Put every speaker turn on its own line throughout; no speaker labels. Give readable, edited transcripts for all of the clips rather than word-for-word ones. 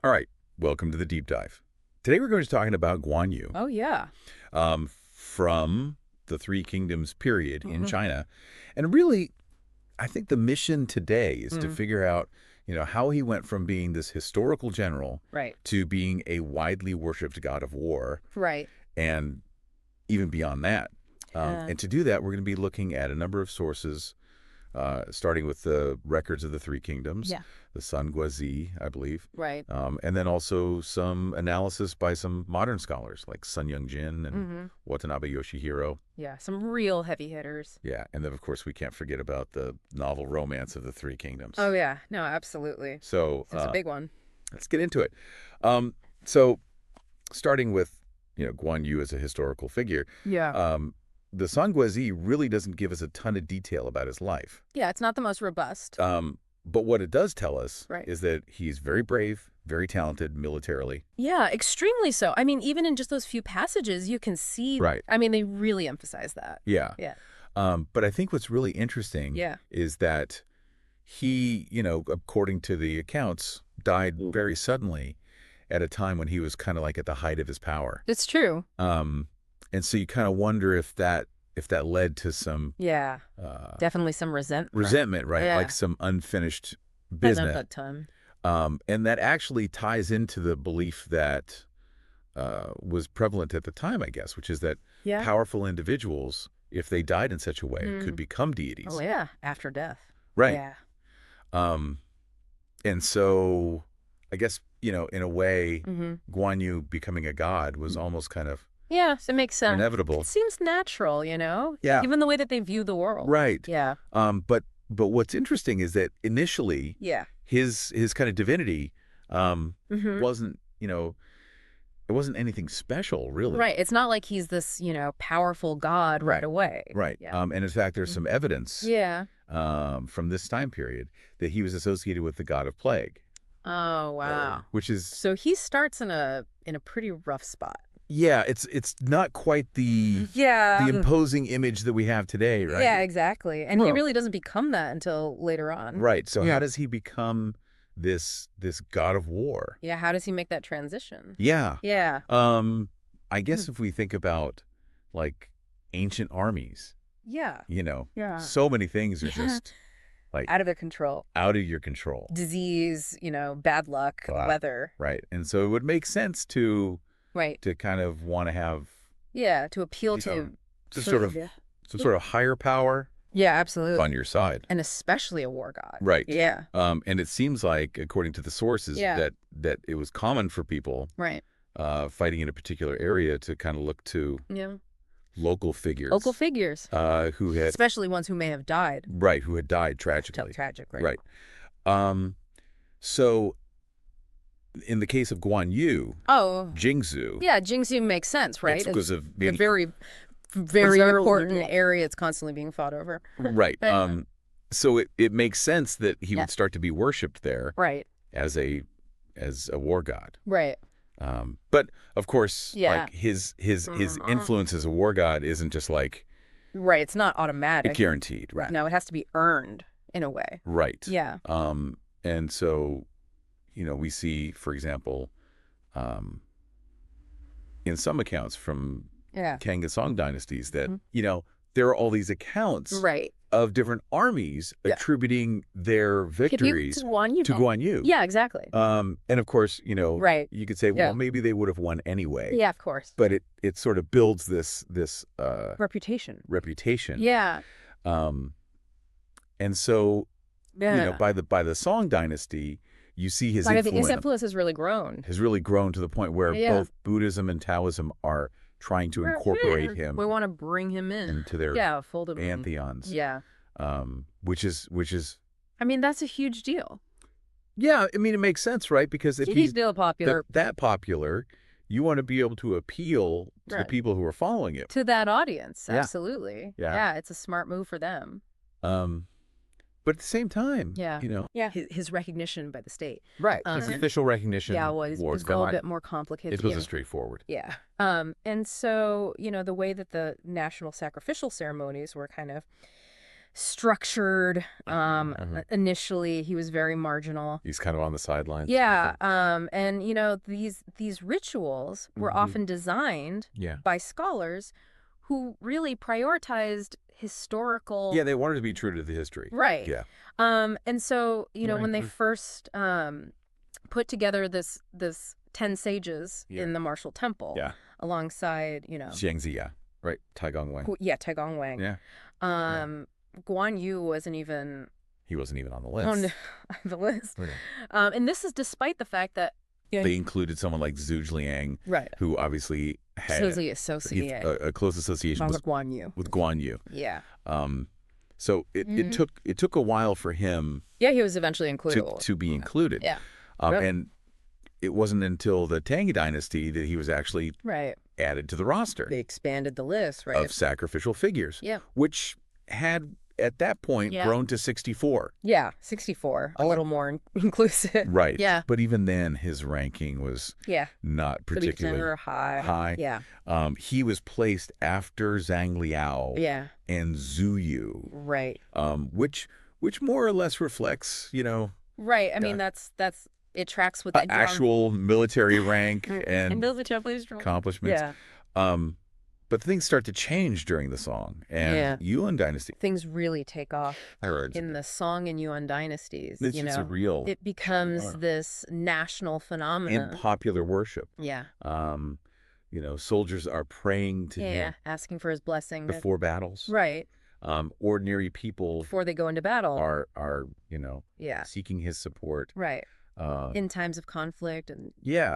All right, welcome to the deep dive. Today we're going to be talking about Guan Yu
Oh, yeah.
from the Three Kingdoms period in
Hmm.
China. And really, I think the mission today is to
Mm.
figure out, how he went from being this historical general
Right.
to being a widely worshipped god of war,
Right.
and even beyond that.
Yeah.
And to do that, we're going to be looking at a number of sources, starting with the records of the Three Kingdoms,
Yeah.
the Sun Guozi, I believe,
Right.
and then also some analysis by some modern scholars like Sun Young-jin and
Hmm.
Watanabe Yoshihiro.
Yeah. Some real heavy hitters.
Yeah, and then of course we can't forget about the novel romance of the Three Kingdoms.
Oh, yeah. No, absolutely.
So
It's a big one.
let's get into it. So starting with Guan Yu as a historical figure,
Yeah.
the Sun Guozi really doesn't give us a ton of detail about his life.
Yeah, it's not the most robust.
But what it does tell us
Right.
is that he's very brave, very talented militarily.
Yeah, extremely so. I mean, even in just those few passages, you can see.
Right.
I mean, they really emphasize that.
Yeah.
Yeah.
But I think what's really interesting
Yeah.
is that he, according to the accounts, died very suddenly at a time when he was kind of like at the height of his power.
It's true.
And so you kind of wonder if that led to some
Yeah. Definitely some
resentment, right?
Yeah.
Like some unfinished
At
business.
that time.
And that actually ties into the belief that was prevalent at the time, I guess, which is that
Yeah.
powerful individuals, if they died in such a way,
Mm.
could become deities.
Oh, yeah. After death.
Right.
Yeah.
And so I guess, in a way,
Hmm.
Guan Yu becoming a god was almost kind of
Yeah, so it makes sense.
inevitable.
It seems natural,
Yeah.
Even the way that they view the world.
Right.
Yeah.
But what's interesting is that initially
Yeah.
his kind of divinity
Hmm.
wasn't, it wasn't anything special, really.
Right. It's not like he's this, powerful god right away.
Right.
Yeah.
And in fact, there's some evidence
Yeah.
from this time period that he was associated with the god of plague.
Oh, wow.
Which is,
So he starts in a pretty rough spot.
yeah, it's not quite the
Yeah.
imposing image that we have today, right?
Yeah, exactly. And he
Well-
really doesn't become that until later on.
Right. So
Yeah.
how does he become this god of war?
Yeah. How does he make that transition?
Yeah.
Yeah.
I guess if we think about like ancient armies,
Yeah. Yeah.
so many things are just like
Out of their control.
out of your control.
Disease, bad luck,
Wow.
weather.
Right. And so it would make sense to
Right.
kind of want to have
Yeah. To appeal
Some-
to
some sort of higher power
Yeah, absolutely.
on your side.
And especially a war god.
Right.
Yeah.
And it seems like, according to the sources,
Yeah.
that it was common for people
Right.
fighting in a particular area to kind of look to
Yeah.
local figures.
Local figures.
Who had
Especially ones who may have died.
who had died tragically.
Tragic, right?
Right. So in the case of Guan Yu,
Oh.
Jingzhou,
Yeah, Jingxi makes sense, right?
it's because of
a
being
very, very
Bizarre-
important area it's constantly being fought over.
right.
Yeah.
So it makes sense that he
Yeah.
would start to be worshipped there
Right,
as a war god.
right.
But of course,
Yeah.
like his influence as a war god isn't just like
Right, it's not automatic.
guaranteed, right?
No, it has to be earned in a way.
Right.
Yeah.
And so, we see, for example, in some accounts from
Yeah.
Kang and Song dynasties that, there are all these accounts
Right.
of different armies
Yeah.
attributing their victories
To Guan Yu.
to Guan Yu.
Yeah, exactly.
And of course,
Right.
you could say,
Yeah.
well, maybe they would have won anyway.
Yeah, of course.
But it sort of builds this
Reputation.
reputation.
Yeah.
And so,
Yeah.
by the Song dynasty, you see his
Like, I think his
influence
influence has really grown.
has really grown to the point where
Yeah.
both Buddhism and Taoism are trying to incorporate him
We want to bring him in.
into their
Yeah, fold him in.
pantheons.
Yeah.
Which is
I mean, that's a huge deal.
yeah, I mean it makes sense, right? Because if
He's
he's
still popular
that popular, you want to be able to appeal to the
Right.
people who are following him.
to that audience.
Yeah.
Absolutely.
Yeah.
Yeah, it's a smart move for them.
But at the same time,
Yeah. Yeah. His recognition by the state.
right?
His
Mhm.
official recognition
Yeah, well, it's
was
a little
not.
bit more complicated.
It was
yeah.
straightforward.
Yeah. And so, the way that the national sacrificial ceremonies were kind of structured.
Uh-huh.
Initially, he was very marginal.
He's kind of on the sidelines.
Yeah, and these rituals were often designed
Yeah.
by scholars who really prioritized historical.
Yeah, they wanted to be true to the history.
Right.
Yeah.
And so, when they first put together this 10 sages in the martial temple,
Yeah.
alongside,
Shanxi, yeah. Right. Taigong Wang.
Taigong Wang.
Yeah.
Guan Yu wasn't even
He wasn't even on the list.
on the list.
Okay.
And this is despite the fact that
They included someone like Zhu Liang,
right,
who obviously had
closely associated
a close association
with Guan Yu.
with Guan Yu.
Yeah.
So it took a while for him
Yeah, he was eventually included.
to be included.
Yeah.
And it wasn't until the Tang Dynasty that he was actually
Right.
added to the roster
They expanded the list, right?
of sacrificial figures,
Yeah.
which had at that point grown to 64.
Yeah, 64. A little more inclusive.
Right.
Yeah.
But even then, his ranking was not particularly
high. Yeah.
He was placed after Zhang Liao
Yeah.
and Zhu Yu,
Right.
which more or less reflects,
Right. I mean, that's it tracks with the
actual military rank and
military
accomplishments.
Yeah.
But things start to change during the song and Yuan Dynasty.
Things really take off in the Song and Yuan dynasties.
It's a real.
It becomes this national phenomenon.
In popular worship.
Yeah.
Soldiers are praying to him.
Asking for his blessing.
Before battles.
Right.
Ordinary people.
Before they go into battle.
Are seeking his support.
Right. In times of conflict and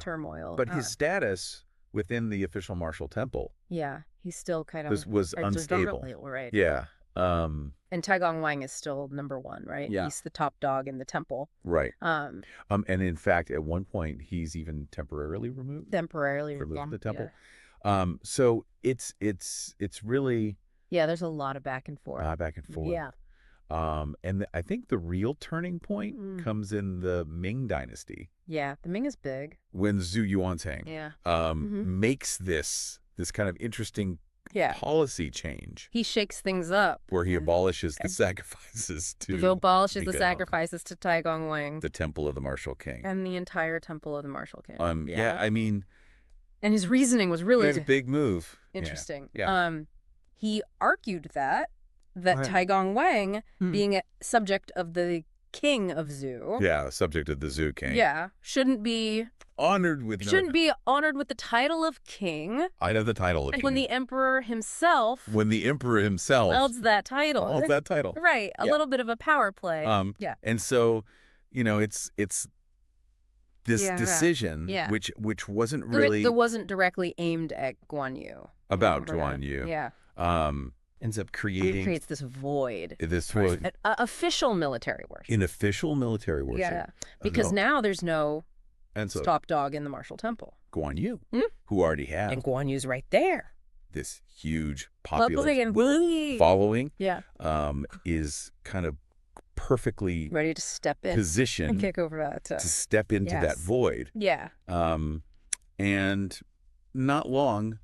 turmoil.
But his status within the official martial temple.
Yeah, he's still kind of
was unstable.
Right.
Yeah.
And Taigong Wang is still #1, right?
Yeah.
He's the top dog in the temple.
Right. And in fact, at one point, he's even temporarily removed. From the temple.
Yeah.
So it's really.
Yeah, there's a lot of back and forth.
Yeah. And I think the real turning point comes in the Ming Dynasty.
Yeah, the Ming is big.
When Zhu Yuanzhang makes this kind of interesting policy change.
He shakes things up.
Where he abolishes the sacrifices to...
He abolishes the sacrifices to Taigong Wang.
The Temple of the Martial King.
And the entire Temple of the Martial King.
I mean...
And his reasoning was really...
It was a big move.
Interesting.
Yeah.
He argued that Taigong Wang, being a subject of the king of Zhu.
Yeah, subject of the Zhu king.
Yeah, shouldn't be honored with the title of king.
I'd have the title of king.
When the emperor himself holds that title. Right, a little bit of a power play.
And so, it's this decision, which wasn't really...
That wasn't directly aimed at Guan Yu.
About Guan Yu.
Yeah.
Ends up creates
this void.
Official
military worship.
In official military worship.
Yeah. Because now there's no top dog in the martial temple.
Guan Yu, who already had.
And Guan Yu's right there.
This huge population following is kind of perfectly
ready to step in.
Positioned
and kick over that.
To step into that void.
Yeah.
And not long...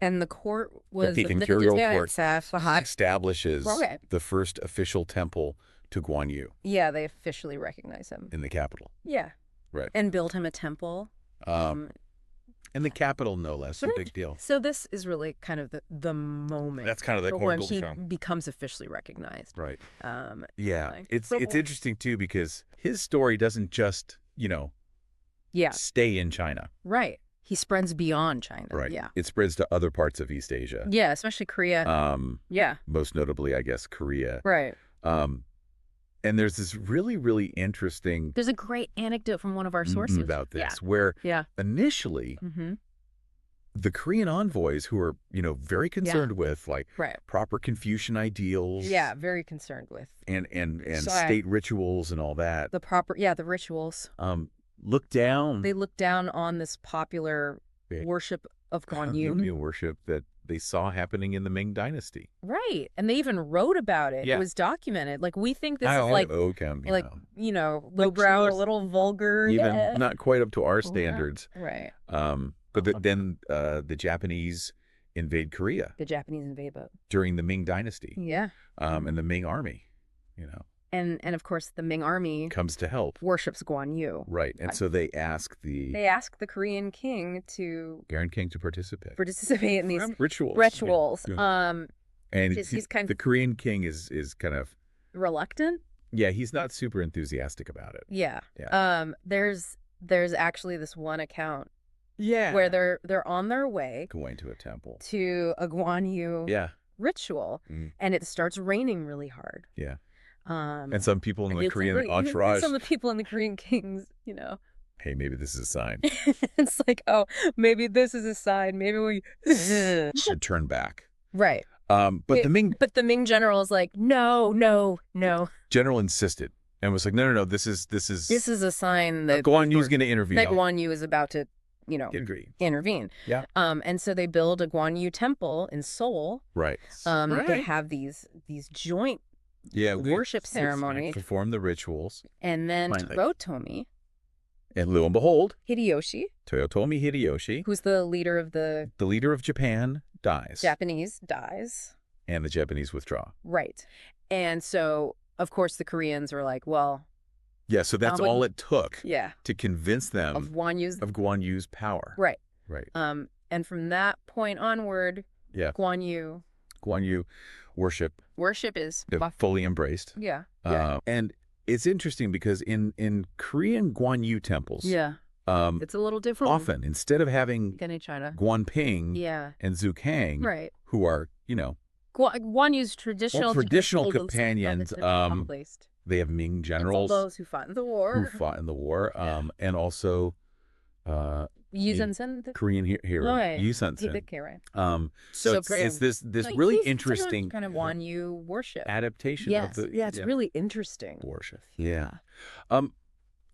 And the court was...
The imperial court establishes the first official temple to Guan Yu.
Yeah, they officially recognize him.
In the capital.
Yeah.
Right.
And build him a temple.
In the capital, no less. A big deal.
So this is really kind of the moment.
That's kind of the
when he becomes officially recognized.
Right. It's interesting, too, because his story doesn't just, stay in China.
Right. He spreads beyond China.
Right.
Yeah.
It spreads to other parts of East Asia.
Yeah, especially Korea.
Most notably, I guess, Korea.
Right.
And there's this really, really interesting...
There's a great anecdote from one of our sources.
About this, where initially, the Korean envoys who are, very concerned with, proper Confucian ideals.
Yeah, very concerned with.
And state rituals and all that.
The rituals.
Look down.
They look down on this popular worship of Guan Yu.
Worship that they saw happening in the Ming Dynasty.
Right. And they even wrote about it. Yeah. It was documented. We think this is lowbrow, a little vulgar.
Even not quite up to our standards.
Right.
But then the Japanese invade Korea.
The Japanese invade boat.
During the Ming Dynasty.
Yeah.
And the Ming army,
And of course, the Ming army
comes to help.
worships Guan Yu.
Right. And so they ask the
Korean king to
participate
in these
rituals.
Yeah.
And
he's kind of
the Korean king is kind of
reluctant.
Yeah, he's not super enthusiastic about it.
Yeah. There's actually this one account.
Yeah.
Where they're on their way
going to a temple
to a Guan Yu ritual, and it starts raining really hard.
Yeah. And some people in the Korean entourage.
Some of the people in the Korean kings,
Hey, maybe this is a sign.
It's like, oh, maybe this is a sign. Maybe we
should turn back.
Right.
But the
Ming general is like, no.
General insisted and was like, no. This is
a sign that
Guan Yu's going to intervene.
That Guan Yu is about to, intervene.
Yeah.
And so they build a Guan Yu temple in Seoul.
Right.
They have these joint worship ceremonies.
Perform the rituals.
And then Toyotomi.
And lo and behold,
Toyotomi
Hideyoshi,
who's the leader of
Japan, dies.
Japanese dies.
And the Japanese withdraw.
Right. And so, of course, the Koreans are like, well...
Yeah, so that's all it took to convince them
of Guan Yu's
power.
Right.
Right.
And from that point onward, Guan Yu
worship
is
fully embraced.
Yeah.
And it's interesting because in Korean Guan Yu temples,
it's a little different.
Often, instead of having
China.
Guan Ping and Zhu Kang, who are,
Guan Yu's traditional
companions, they have Ming generals.
Those who fought in the war.
And also
Yu Sen-sen, the
Korean hero. Yu Sen-sen.
Right.
So it's this really interesting
kind of Guan Yu worship
adaptation of the
it's really interesting
worship. Yeah.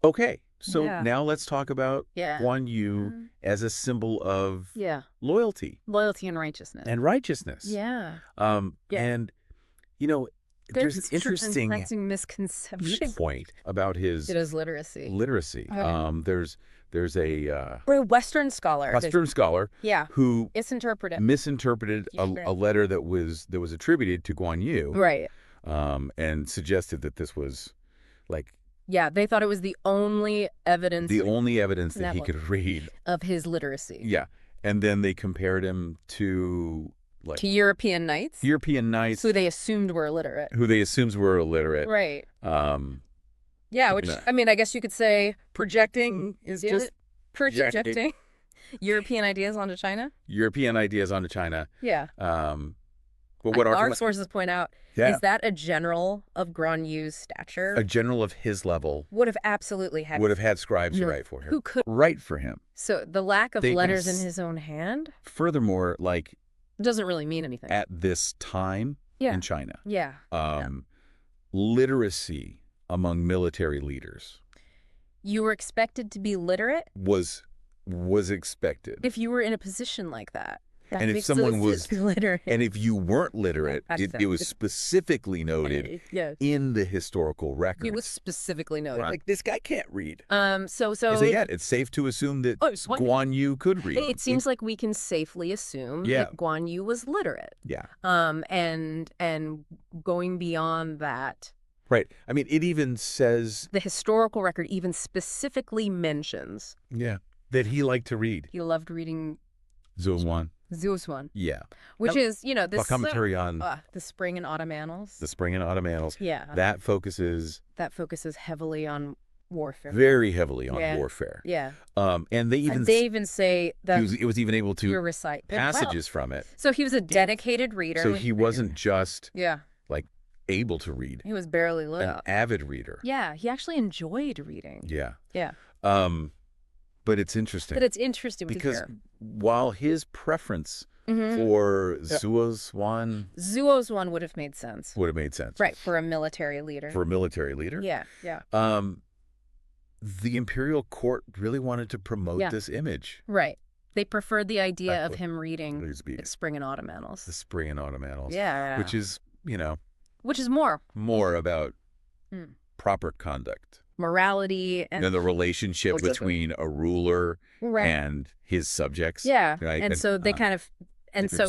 Okay. So now let's talk about Guan Yu as a symbol of loyalty
and righteousness.
Yeah. And there's an interesting
misconception
point about his
literacy.
There's a
Western scholar
who
misinterpreted
a letter that was attributed to Guan Yu,
right?
And suggested that this was
they thought it was the only evidence
that he could read
of his literacy.
Yeah, and then they compared him to
European knights who they assumed were illiterate. Right. Which I mean, I guess you could say
projecting is just
projecting European ideas onto China.
Yeah. But what
our sources point out is that a general of Guan Yu's stature,
a general of his level,
would have absolutely had
scribes write for him.
Who could
write for him?
So the lack of letters in his own hand.
Furthermore,
doesn't really mean anything
at this time in China.
Yeah.
Literacy among military leaders.
You were expected to be literate?
Was expected.
If you were in a position like that.
And if someone was
literate.
And if you weren't literate, it was specifically noted in the historical records.
It was specifically noted.
Like, this guy can't read.
So
it's safe to assume that Guan Yu could read.
It seems like we can safely assume that Guan Yu was literate.
Yeah.
And going beyond that.
Right. I mean, it even says...
The historical record even specifically mentions...
that he liked to read.
He loved reading...
Zhuozuan. Yeah.
Which is, this...
commentary on...
the Spring and Autumn Annals.
Yeah. That focuses
heavily on warfare.
Very heavily on warfare.
Yeah.
And they
even say that...
He was even able to
recite
passages from it.
So he was a dedicated reader.
So he wasn't just...
Yeah.
able to read.
He was barely lit up.
An avid reader.
Yeah, he actually enjoyed reading.
Yeah.
Yeah.
But it's interesting.
Because
while his preference for
Zhuozuan would have made sense. Right, for a military leader.
Yeah.
Yeah.
The imperial court really wanted to promote this image.
Right. They preferred the idea of him reading the Spring and Autumn Annals. Yeah.
Which is,
Which is more
about proper conduct.
Morality.
And the relationship between a ruler and his subjects.
Yeah.
Right?
And so they kind of And so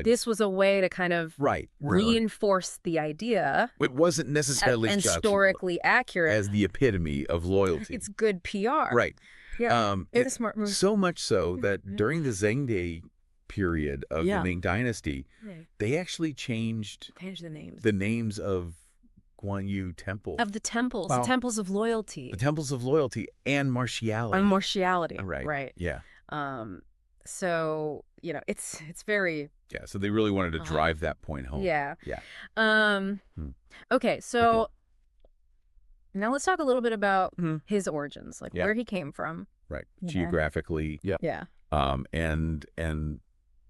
this was a way to kind of reinforce the idea.
It wasn't necessarily
historically accurate
as the epitome of loyalty.
It's good PR.
Right.
Yeah. It's a smart move.
So much so that during the Zhengde period of the Ming Dynasty, they actually changed the names of Guan Yu temples.
Of the temples, the temples of loyalty.
The temples of loyalty and martiality.
And martiality.
Right. Yeah.
So, it's very...
Yeah, so they really wanted to drive that point home.
Yeah. Okay, so now let's talk a little bit about his origins, like where he came from.
Right. Geographically.
Yeah.
And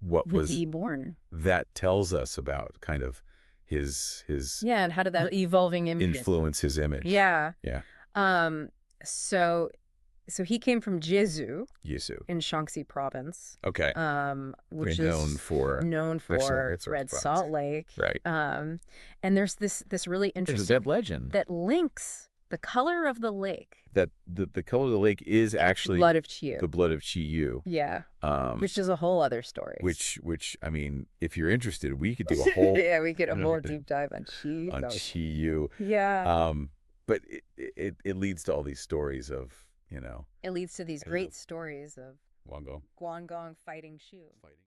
what was
he born?
That tells us about kind of his
and how did that evolving
influence his image.
Yeah. So he came from Jizu in Shanxi province.
Okay.
Which
is known for
Red Salt Lake.
Right.
And there's this really interesting
There's a legend
that links the color of the lake.
That the color of the lake is actually
blood of Qi Yu.
The blood of Qi Yu.
Yeah. Which is a whole other story.
Which I mean, if you're interested, we could do a whole
we could a whole deep dive on Qi.
On Qi Yu.
Yeah.
But it leads to all these stories of,
It leads to these great stories of
Guangdong
fighting Shu.